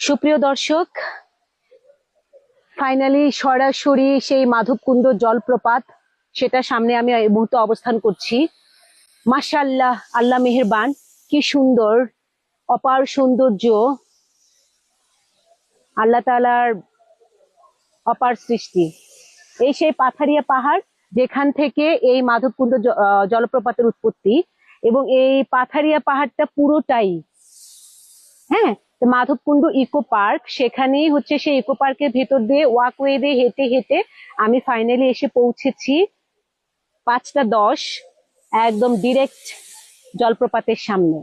সুপ্রিয় দর্শক, ফাইনালি সরাসরি সেই মাধবকুণ্ড জলপ্রপাত, সেটা সামনে আমি এই মুহূর্তে অবস্থান করছি। মাশাআল্লাহ, আল্লাহ মেহেরবান, কি সুন্দর, অপার সৌন্দর্য, আল্লাহ তাআলার অপার সৃষ্টি। এই সেই পাথারিয়া পাহাড়, যেখান থেকে এই মাধবকুণ্ড জলপ্রপাতের উৎপত্তি। এবং এই পাথারিয়া পাহাড়টা পুরোটাই, হ্যাঁ, মাধবকুণ্ড ইকো পার্ক, সেখানেই হচ্ছে সেই ইকো পার্কের ভেতর দিয়ে ওয়াকওয়ে দিয়ে হেঁটে হেঁটে আমি ফাইনালি এসে পৌঁছেছি 5টা 10, একদম ডিরেক্ট জলপ্রপাতের সামনে।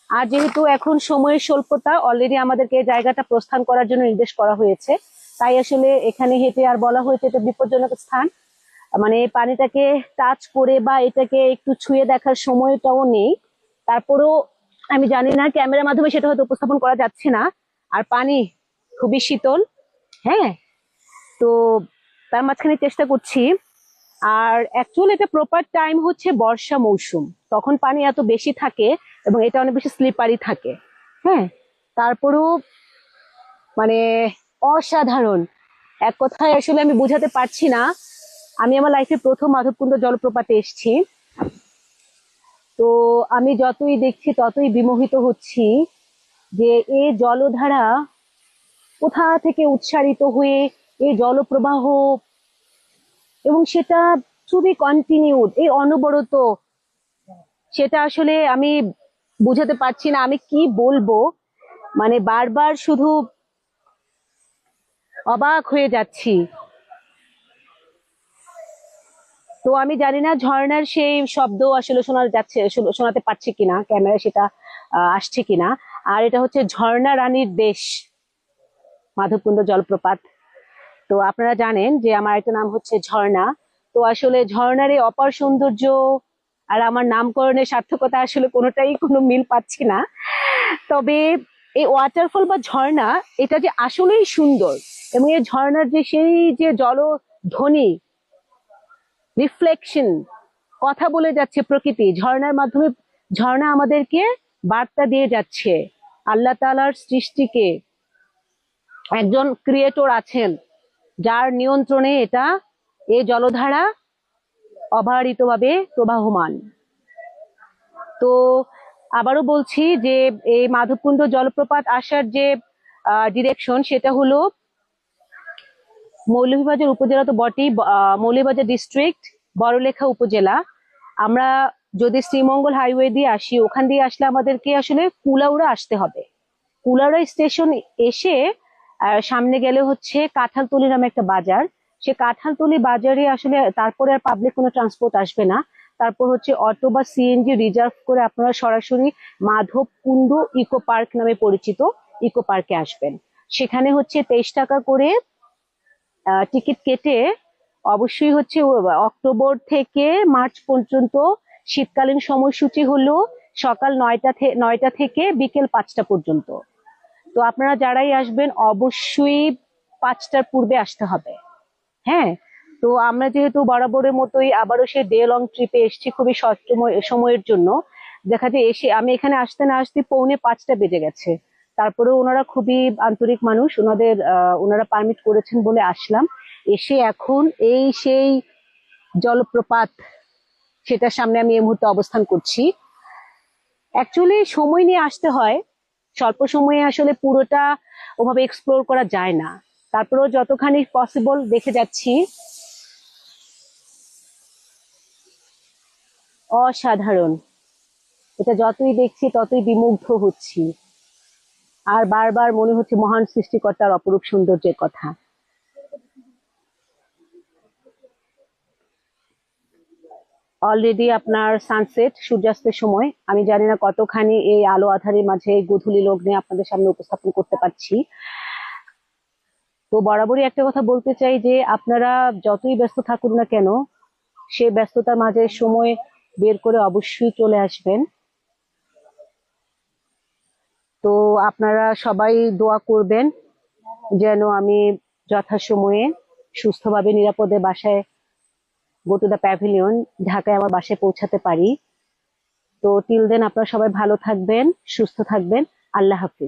আর যেহেতু এখন সময়ের স্বল্পতা, অলরেডি আমাদেরকে এই জায়গাটা প্রস্থান করার জন্য নির্দেশ করা হয়েছে, তাই আসলে এখানে হেঁটে, আর বলা হয়েছে এটা বিপজ্জনক স্থান, মানে পানিটাকে টাচ করে বা এটাকে একটু ছুঁয়ে দেখার সময়টাও নেই। তারপরেও আমি জানি না, ক্যামেরার মাধ্যমে সেটা হয়তো উপস্থাপন করা যাচ্ছে না। আর পানি খুবই শীতল, হ্যাঁ, তো তার মাঝখানে চেষ্টা করছি। আর অ্যাকচুয়ালি এটা প্রপার টাইম হচ্ছে বর্ষা মৌসুম, তখন পানি এত বেশি থাকে এবং এটা অনেক বেশি স্লিপারি থাকে, হ্যাঁ। তারপরেও মানে অসাধারণ, এক কথায় আসলে আমি বোঝাতে পারছি না। আমি আমার লাইফে প্রথম মাধবকুণ্ড জলপ্রপাতে এসেছি, তো আমি যতই দেখছি ততই বিমোহিত হচ্ছি যে এই জলধারা কোথা থেকে উৎসারিত হয়ে এই জলপ্রবাহ, এবং সেটা খুবই কন্টিনিউড, এই অনবরত, সেটা আসলে আমি বুঝাতে পারছি না। আমি কি বলবো, মানে বারবার শুধু অবাক হয়ে যাচ্ছি। তো আমি জানি না ঝর্ণার সেই শব্দ আসলে শোনা যাচ্ছে, শোনাতে পারছি কিনা, ক্যামেরা সেটা আসছে কিনা। আর এটা হচ্ছে ঝর্ণা রানীর দেশ, মাধবকুণ্ড জলপ্রপাত। তো আপনারা জানেন যে আমার একটা নাম হচ্ছে ঝর্ণা। তো আসলে ঝর্ণার এই অপার সৌন্দর্য আর আমার নামকরণের সার্থকতা আসলে কোনোটাই কোনো মিল পাচ্ছি না। তবে এই ওয়াটারফল বা ঝর্ণা, এটা যে আসলেই সুন্দর, এবং এই ঝর্ণার যে সেই যে জলধ্বনি, রিফ্লেকশন, কথা বলে যাচ্ছে প্রকৃতি ঝর্ণার মাধ্যমে। ঝর্ণা আমাদেরকে বার্তা দিয়ে যাচ্ছে আল্লাহ তাআলার সৃষ্টিকে, একজন ক্রিয়েটর আছেন যার নিয়ন্ত্রণে এটা, এই জলধারা অবারিতভাবে প্রবাহমান। তো আবারও বলছি যে এই মাধবকুণ্ড জলপ্রপাত আসার যে ডিরেকশন, সেটা হলো মৌলভীবাজার উপজেলা তো বটেই, মৌলভীবাজার ডিস্ট্রিক্ট, বড়লেখা উপজেলা। আমরা যদি শ্রীমঙ্গল হাইওয়ে দিয়ে আসি, ওখান দিয়ে আসলে আমাদেরকে আসলে কুলাউড়া আসতে হবে। কুলাউড়া স্টেশন এসে সামনে গেলে হচ্ছে কাঁঠালতলি নামে একটা বাজার। সে কাঁঠালতলি বাজারে আসলে তারপরে আর পাবলিক কোনো ট্রান্সপোর্ট আসবে না। তারপর হচ্ছে অটো বা সিএনজি রিজার্ভ করে আপনারা সরাসরি মাধবকুণ্ড ইকো পার্ক নামে পরিচিত ইকো পার্কে আসবেন। সেখানে হচ্ছে 23 টাকা করে টিকিট কেটে, অবশ্যই হচ্ছে অক্টোবর থেকে মার্চ পর্যন্ত শীতকালীন সময়সূচি হলো সকাল 9টা থেকে বিকেল 5টা পর্যন্ত। তো আপনারা যারাই আসবেন অবশ্যই 5টার পূর্বে আসতে হবে, হ্যাঁ। তো আমরা যেহেতু বরাবরের মতোই আবারও সে ডে লং ট্রিপে এসেছি খুবই শর্ট সময়ের জন্য, দেখা যায় এসে আমি এখানে আসতে না আসতে 4:45 বেজে গেছে। তারপরে ওনারা খুবই আন্তরিক মানুষ, ওনারা পারমিট করেছেন বলে আসলাম। এসে এখন এই সেই জলপ্রপাত, সেটার সামনে আমি এই মুহূর্তে অবস্থান করছি। অ্যাকচুয়ালি সময় নিয়ে আসতে হয়, স্বল্প সময়ে আসলে পুরোটা ওভাবে এক্সপ্লোর করা যায় না। তারপরেও যতখানি পসিবল দেখে যাচ্ছি। অসাধারণ, এটা যতই দেখছি ততই বিমুগ্ধ হচ্ছি, আর বারবার মনে হচ্ছে মহান সৃষ্টিকর্তার অপরূপ সৌন্দর্যের কথা। অলরেডি আপনার সানসেট, সূর্যাস্তের সময়। আমি জানি না কতখানি এই আলো আধারের মাঝে গোধূলি লগ্নে আপনাদের সামনে উপস্থাপন করতে পারছি। তো বরাবরই একটা কথা বলতে চাই যে আপনারা যতই ব্যস্ত থাকুন না কেন, সে ব্যস্ততার মাঝে সময় বের করে অবশ্যই চলে আসবেন। তো আপনারা সবাই দোয়া করবেন যেন আমি যথাসময়ে সুস্থভাবে নিরাপদে বাসায়, গো টু দ্য প্যাভিলিয়ন, ঢাকায় আমার বাসায় পৌঁছাতে পারি। তো টিল দেন আপনারা সবাই ভালো থাকবেন, সুস্থ থাকবেন। আল্লাহ হাফিজ।